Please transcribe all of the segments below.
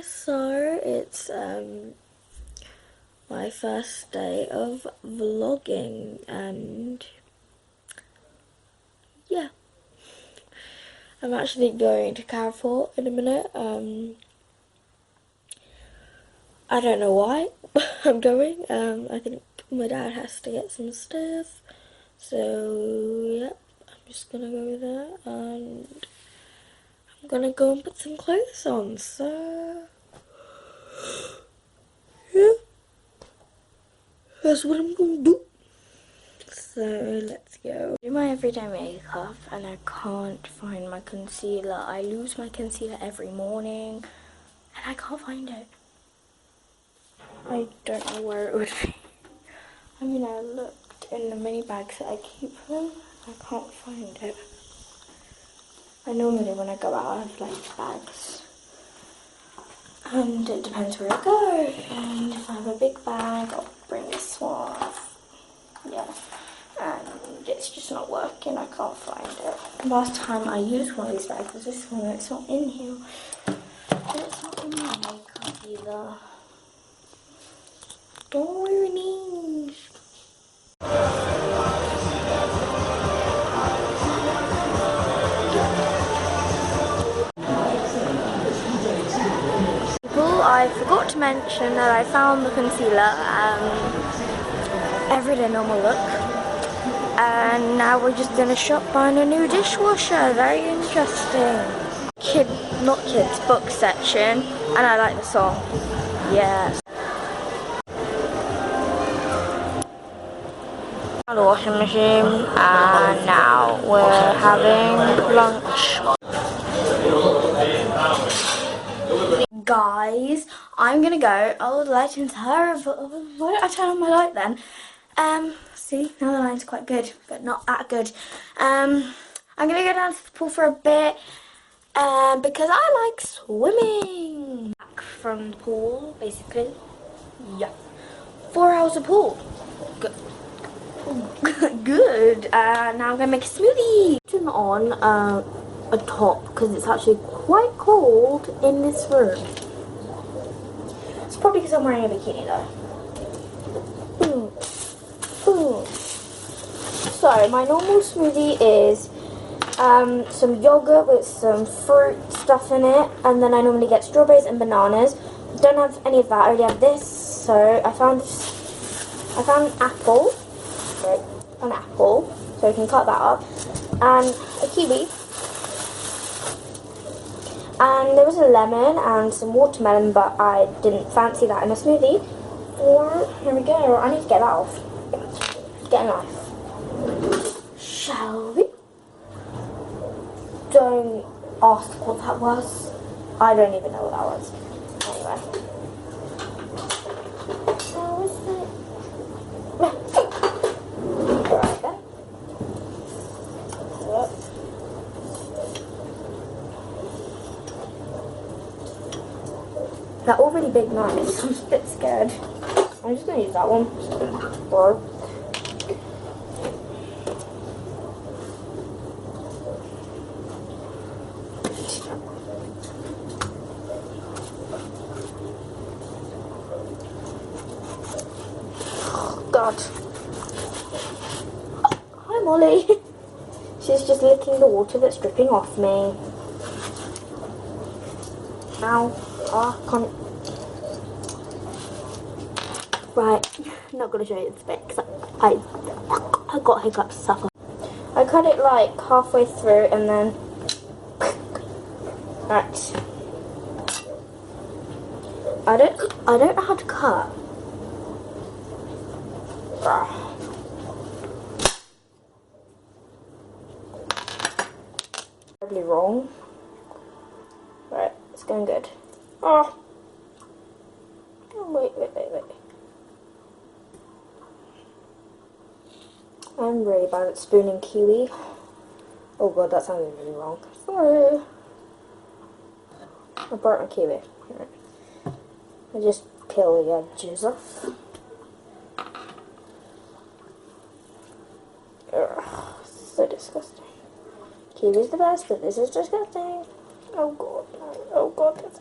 so it's my first day of vlogging, and yeah, I'm actually going to Carrefour in a minute. I don't know why I'm going. I think my dad has to get some stuff, so yep, I'm just gonna go there and I'm gonna go and put some clothes on. So yeah, that's what I'm gonna do. So let's go. I do my everyday makeup and I can't find my concealer. I lose my concealer every morning and I can't find it. I don't know where it would be. I mean, I looked in the mini bags that I keep them. I can't find it. I normally when I go out I have like bags. And it depends where I go. And if I have a big bag, I'll bring this one. Yeah. And it's just not working, I can't find it. Last time I used one of these bags was this one, and it's not in here. And it's not in my makeup either. Darnies. I forgot to mention that I found the concealer, Everyday Normal Look. And now we're just gonna shop buying a new dishwasher. Very interesting. Not kids, book section, and I like the song. Yes. The washing machine, and now we're having lunch. Guys, I'm gonna go. Oh, the lighting's terrible. Why don't I turn on my light then? See, now the lighting's quite good, but not that good. I'm gonna go down to the pool for a bit, because I like swimming. Back from the pool, basically. Yeah. 4 hours of pool. Good. Good. Now I'm gonna make a smoothie. Turn on a top because it's actually quite cold in this room. It's probably because I'm wearing a bikini though. So my normal smoothie is some yogurt with some fruit stuff in it, and then I normally get strawberries and bananas. Don't have any of that. I already have this. So I found an apple. Right, an apple. So we can cut that up, and a kiwi. And there was a lemon and some watermelon, but I didn't fancy that in a smoothie. Here we go. I need to get that off. Get a knife. Shall we? Don't ask what that was. I don't even know what that was. Anyway. How is it? Right then. Yep. They're all really big knives. I'm just a bit scared. I'm just gonna use that one. Or God. Hi Molly. She's just licking the water that's dripping off me. Ow. Oh, I can't. Right, I'm not going to show you the spit because I got hiccups to suffer. I cut it like halfway through and then. Right. I don't know how to cut. Probably wrong. Right, it's going good. Oh. Wait. I'm really bad at spooning kiwi. Oh god, that sounded really wrong. Sorry. I burnt my kiwi. Right. I just peel the edges off. Ugh, this is so disgusting. Kiwi's the best, but this is disgusting. Oh god, no. Oh god, that's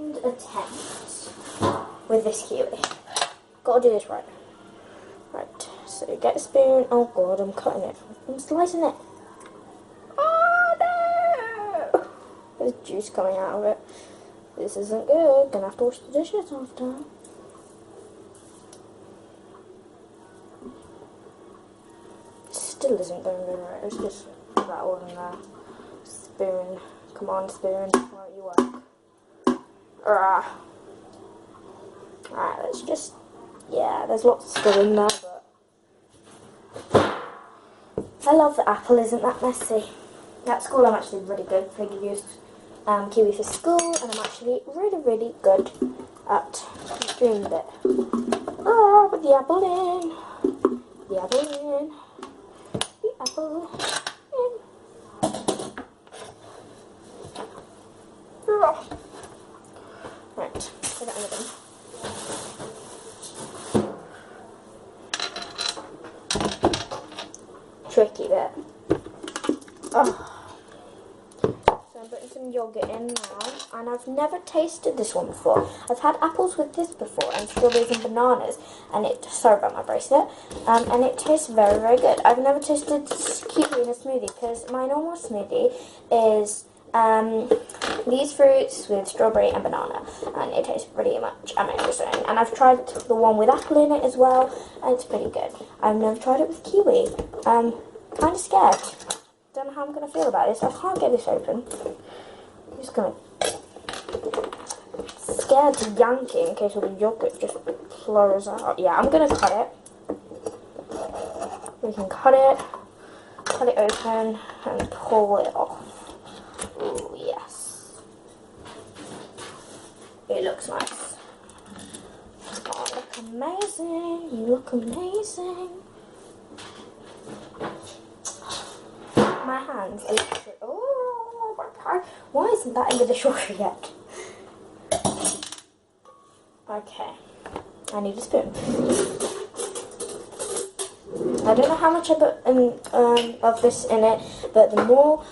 second attempt with this kiwi. Gotta do this right. Right, so get a spoon. Oh god, I'm cutting it. I'm slicing it. Oh no! There's juice coming out of it. This isn't good. Gonna have to wash the dishes after. Still isn't going good right. It's just that all in there. Spoon. Come on, spoon. Why don't you work? Alright, let's just. Yeah, there's lots still in there, but I love the apple isn't that messy. At school I'm actually really good. They give you kiwi for school, and I'm actually really good at doing it. Put the apple in. The apple in. The apple in. Right, put it in the bin. Tricky bit. Oh. So I'm putting some yogurt in now, and I've never tasted this one before. I've had apples with this before, and strawberries and bananas, and sorry about my bracelet, and it tastes very good. I've never tasted kiwi in a smoothie, because my normal smoothie is these fruits with strawberry and banana, and it tastes pretty much amazing. And I've tried the one with apple in it as well, and it's pretty good. I've never tried it with kiwi. Kind of scared. Don't know how I'm going to feel about this. I can't get this open. I'm just going to... Scared to yank it in case all the yogurt just flows out. Yeah, I'm going to cut it. We can cut it open, and pull it off. Ooh, yes. It looks nice. Oh, look amazing. You look amazing. My hands are literally... Oh, my God. Why isn't that in the dishwasher yet? Okay. I need a spoon. I don't know how much I put of this in it, but the more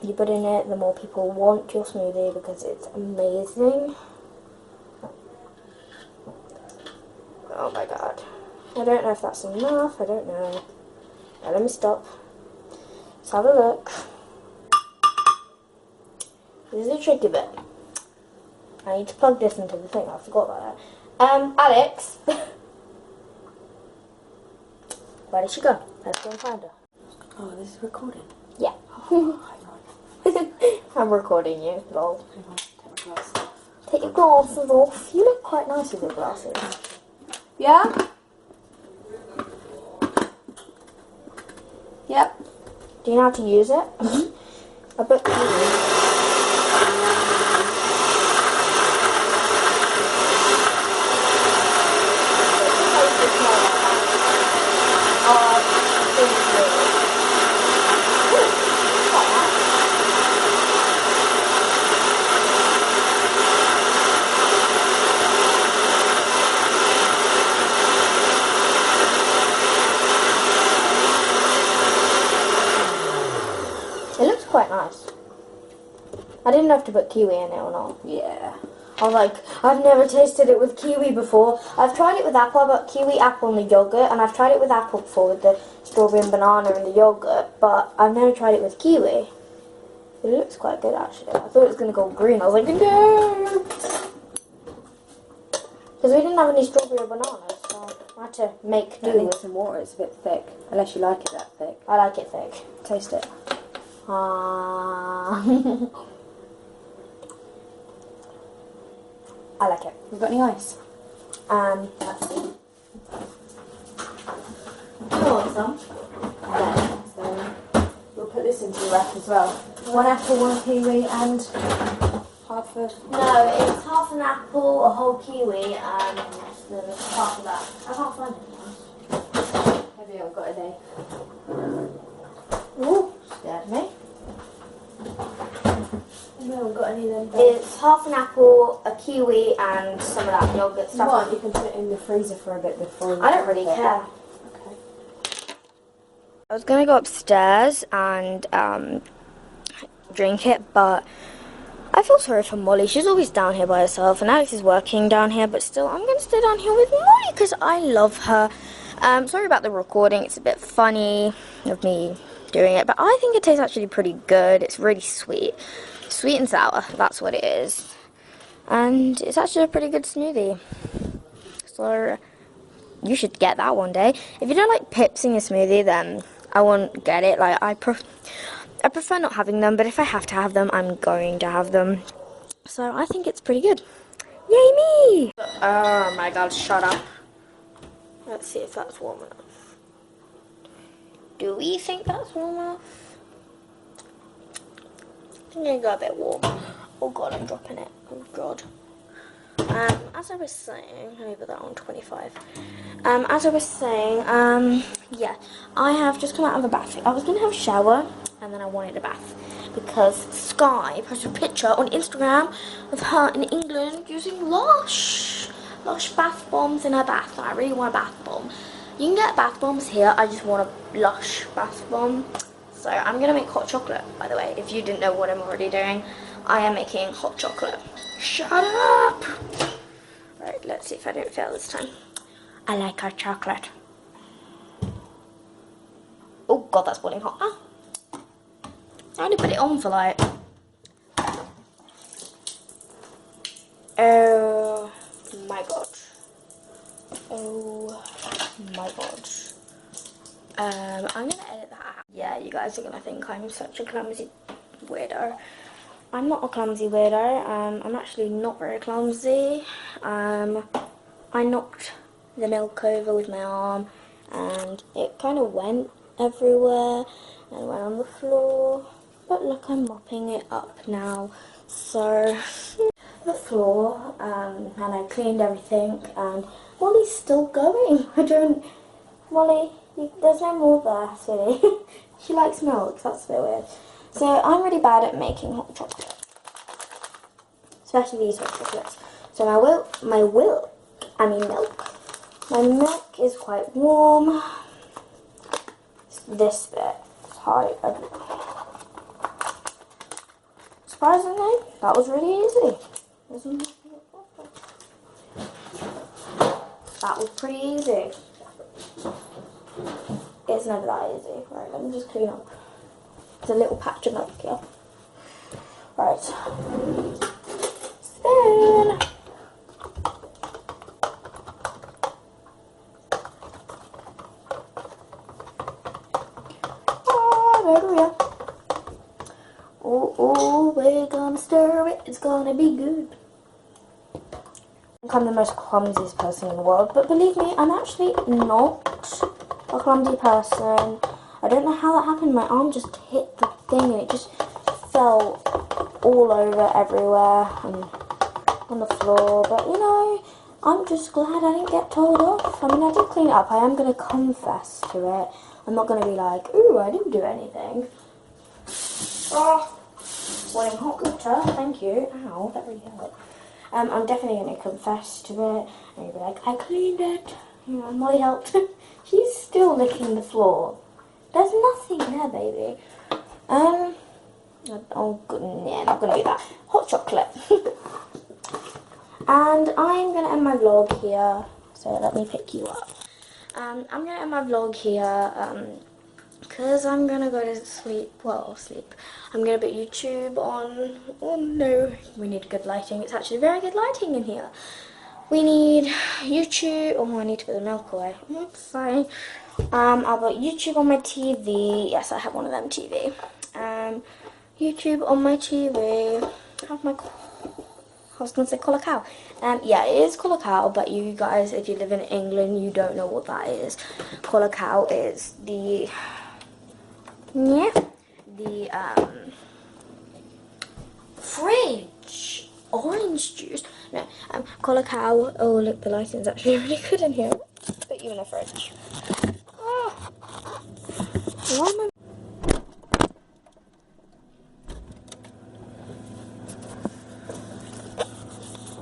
you put in it, the more people want your smoothie because it's amazing. Oh my god. I don't know if that's enough, I don't know. Now let me stop. Let's have a look. This is a tricky bit. I need to plug this into the thing, I forgot about that. Alex! Where did she go? Let's go and find her. Oh, this is recording? Yeah. Oh, hang on. I'm recording you, lol. Hang on, take my glasses off. Take your glasses off. You look quite nice with your glasses. Yeah? Yep. Do you know how to use it? I bet you do. It looks quite nice. I didn't know if to put kiwi in it or not. Yeah. I was like, I've never tasted it with kiwi before. I've tried it with apple, but kiwi, apple and the yogurt, and I've tried it with apple before with the strawberry and banana and the yogurt, but I've never tried it with kiwi. It looks quite good actually. I thought it was going to go green. I was like, no! Because we didn't have any strawberry or bananas, so I had to make do I need with. some water, it's a bit thick. Unless you like it that thick. I like it thick. Taste it. I like it. We've got any ice? Let's see. You want some? Yeah. So we'll put this into the rack as well. One apple, one kiwi, and half of... No, it's half an apple, a whole kiwi, and then half of that. I can't find anything else. Maybe I've got a day. Ooh, scared me. We haven't got any of them. It's half an apple, a kiwi, and some of that yogurt stuff. What? You can put it in the freezer for a bit before you... I don't really care. Okay. I was going to go upstairs and drink it, but I feel sorry for Molly. She's always down here by herself, and Alex is working down here, but still, I'm going to stay down here with Molly because I love her. Sorry about the recording. It's a bit funny of me doing it, but I think it tastes actually pretty good. It's really sweet. Sweet and sour, that's what it is. And it's actually a pretty good smoothie. So you should get that one day. If you don't like pips in your smoothie, then I won't get it. Like, I prefer not having them, but if I have to have them, I'm going to have them. So I think it's pretty good. Yay me! Oh my god, shut up. Let's see if that's warm enough. Do we think that's warm enough? I think it got a bit warm. Oh god, I'm dropping it. Oh god. As I was saying, let me put that on 25. As I was saying, yeah, I have just come out of a bath. I was going to have a shower, and then I wanted a bath. Because Sky posted a picture on Instagram of her in England using Lush bath bombs in her bath. And I really want a bath bomb. You can get bath bombs here, I just want a Lush bath bomb. So I'm going to make hot chocolate, by the way, if you didn't know what I'm already doing. I am making hot chocolate. Shut up! Right, let's see if I don't fail this time. I like hot chocolate. Oh god, that's boiling hot. Ah. I only put it on for like... Oh my god. Oh my god. I'm gonna edit that out. Yeah, you guys are gonna think I'm such a clumsy weirdo. I'm not a clumsy weirdo. I'm actually not very clumsy. I knocked the milk over with my arm and it kind of went everywhere and went on the floor. But look, I'm mopping it up now. So, the floor, and I cleaned everything, and Molly's still going. Molly, there's no more there, sweetie. She likes milk, that's a bit weird. So, I'm really bad at making hot chocolate. Especially these hot chocolates. So, my milk is quite warm. This bit is high. Surprisingly, that was really easy. That was pretty easy. It's never that easy. Right, let me just clean up. There's a little patch of milk here. Right. Spoon. Hallelujah. Oh, we're gonna stir it. It's gonna be good. I think I'm the most clumsiest person in the world, but believe me, I'm actually not a clumsy person. I don't know how that happened. My arm just hit the thing and it just fell all over everywhere and on the floor. But you know, I'm just glad I didn't get told off. I mean, I did clean it up. I am going to confess to it. I'm not going to be like, ooh, I didn't do anything. Oh, boiling hot water, thank you. Ow, that really hurt. I'm definitely going to confess to it. And you'll be like, I cleaned it. You know, Molly helped. She's still licking the floor. There's nothing there, baby. Oh, good. Yeah, not going to do that. Hot chocolate. And I'm going to end my vlog here. So let me pick you up. I'm going to end my vlog here. Because I'm going to go to sleep. Well, sleep. I'm going to put YouTube on. Oh no, we need good lighting. It's actually very good lighting in here. We need YouTube. Oh, I need to put the milk away. Oops, sorry. I'll put YouTube on my TV. Yes, I have one of them TV. YouTube on my TV. I have my... I was going to say colour cow. Yeah, it is colour cow, but you guys, if you live in England, you don't know what that is. Colour cow is the... Yeah. The, fridge. Orange juice. No, colour cow. Oh, look, the lighting's actually really good in here. Put you in a fridge. Oh. Why am I...